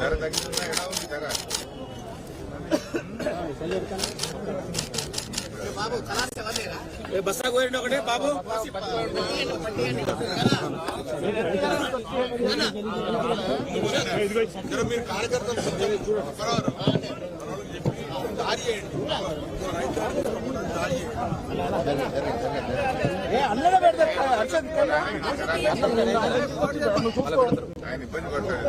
ధర తగ్గిందా ఎలా ఉంది ధర? బస్సా కోయండి ఒకటే బాబు. మీరు కార్యకర్తలు అందరూ పెడతారు. ఆయన ఇబ్బంది పడతాడు.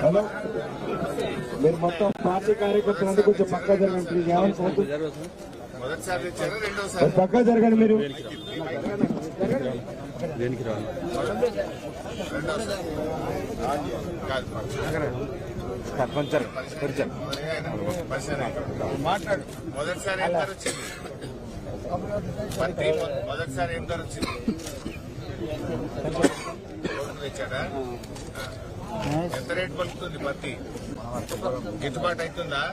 హలో, మీరు మొత్తం పార్టీ కార్యకర్తలందరూ కొంచెం పక్కా జరగండి. మొదటిసారి తెచ్చారు, రెండోసారి పక్కా జరగండి. మీరు మాట్లాడు. మొదటిసారి ఏం ధర వచ్చింది? మొదటిసారి ఏం ధర వచ్చింది? తెచ్చాడా? ఎంత రేటు పలుకుతుంది పత్తి? గిట్టుబాటు అవుతుందా?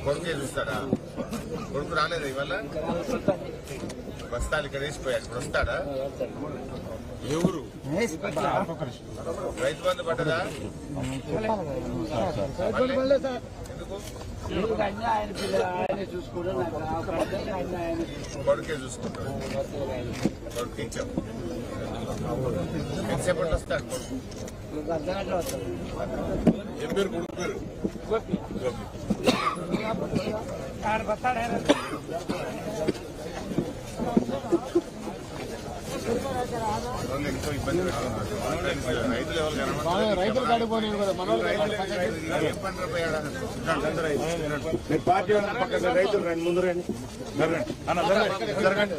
కొడుకు చూస్తాడా? కొడుకు రాలేదా ఇవాళ? బస్తాలు ఇక్కడ వేసిపోయాడు. ఇప్పుడు వస్తాడా? ఎవరు? రైతు బంధు పడ్డదా? ఎందుకు? కొడుకే చూసుకుంటాడు. కొడుకు ఇచ్చాం. ఎంతసేపట్లో వస్తాడు కొడుకు? ఏం పేరు కొడుకు పేరు? ఎంతో ఇబ్బంది పెడుతున్నారు రైతులు. ఎవరు రైతులు కాడిపోయినారు కదా మన ఏం పంటలు పోయాడా? పార్టీ పక్కన రైతులు రండి, ముందు రండి. జరగండి.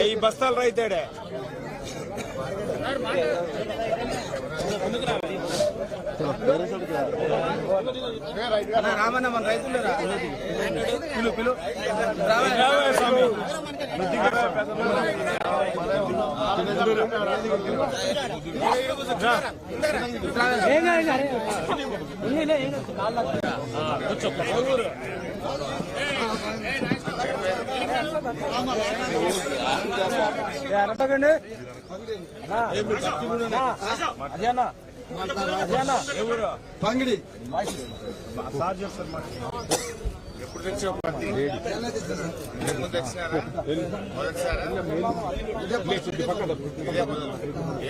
ఈ బస్తాలు రైతాడే రామన్న మన రైతులేరా? పిలు పిలు స్వామి. అరటకండి అదేనా ఎవరు పంగిడి ఎప్పుడు తెచ్చావు పత్తి? ముందు తెచ్చినారా? మొదటిసారా?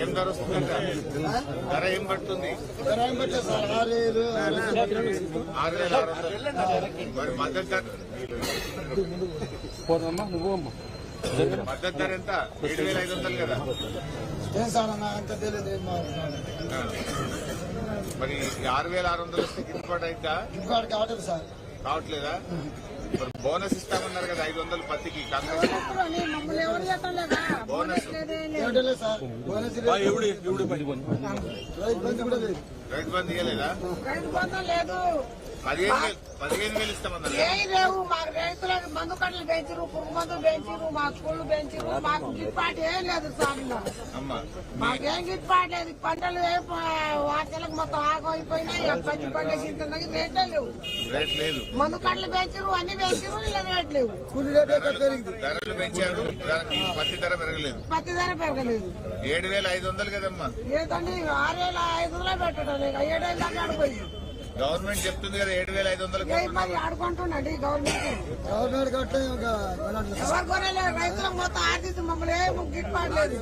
ఏం ధర వస్తుందంట? ధర ఏం పడుతుంది? 6,600. మరి మద్దతు ధర మద్దతు ధర ఎంత? 7,500 కదా? మరి 6,600 వస్తే గిట్టుబాటు అయిందా? కావట్లేదా? మరి బోనస్ ఇస్తామన్నారు కదా 500 పత్తికి. బోనస్ రైతు బంధు ఇవ్వలేదా? 15,000 ఇస్తామన్నారు. లేవు మాకు రైతులకు మందు కట్టలు పెంచరు, పురుగు మందులు పెంచరు, మా స్కూళ్ళు పెంచరు. మాకు గిట్టుబాటు ఏం లేదు సార్. మాకేం గిట్టుబాటు లేదు. పంటలు వార్తలకు మొత్తం ఆగైపోయినాయి. పచ్చి పంట సీజన్ రేట్లే లేవు. మందు కట్టలు పెంచరు, అన్ని పెంచరు, ఇలా రేట్ లేవు. ధరలు పెంచారు, పత్తి ధర పెరగలేదు. పత్తి ధర పెరగలేదు. 7,500 కదమ్మా? ఏదండి 6,500 పెట్టడం 7,000 దాకా ఆడిపోయి. గవర్నమెంట్ చెప్తుంది కదా 7,500 ఆడుకుంటుండండి. గవర్నమెంట్ ఎవరు కొనలేదు. రైతులకు మొత్తం ఆర్థిక మమ్మల్ని ఏం గిట్టుబాటు లేదు.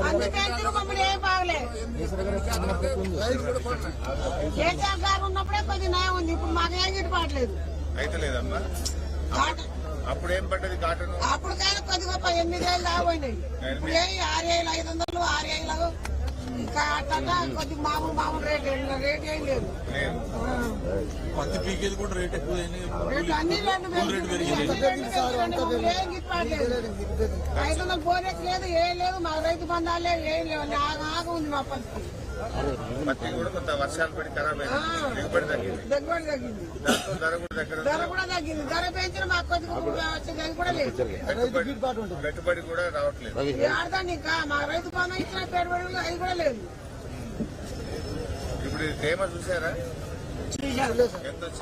అందుకే మమ్మల్ని ఏం బాగలేదు. కేసీఆర్ గారు ఉన్నప్పుడే కొద్ది న్యాయం ఉంది. ఇప్పుడు మాకేం గిట్టుబాటు లేదు. అయితే లేదమ్మా. అప్పుడు ఏం పడ్డది కాటన్? అప్పుడు కానీ కొద్దిగా 8,000 దాకా పోయినాయి. ఇప్పుడు 6,500 6,000 ఇంకా అట్లా కొద్దిగా మామూలు రేట్ ఏం లేదు లేదు. పత్తి పీకేది కూడా రేట్ ఎక్కువ రేట్లు అన్ని రేట్లు పెరిగింది. ఏం గిట్టుబాటు లేదు. 500 బోనెస్ లేదు, ఏం లేదు, మా రైతు బంధాలు లేవు, ఏం లేవు. ఆగ ఉంది మా పరిస్థితి. పత్తి కూడా కొంత వర్షాలు పడి ఖరాబ్ అయింది, దిగుబడి తగ్గింది, దిగుబడి తగ్గింది, దాంతో ధర కూడా దగ్గర ధర కూడా తగ్గింది. ధర పెంచిన మాకు కొద్దిగా వచ్చేది కూడా లేదు. పెట్టుబడి కూడా రావట్లేదు. ఆడదాన్ని ఇంకా మా రైతు బంధం ఇచ్చిన పెట్టుబడులు అది కూడా లేదు. ఇప్పుడు ఈ తేమ చూసారా ఎంత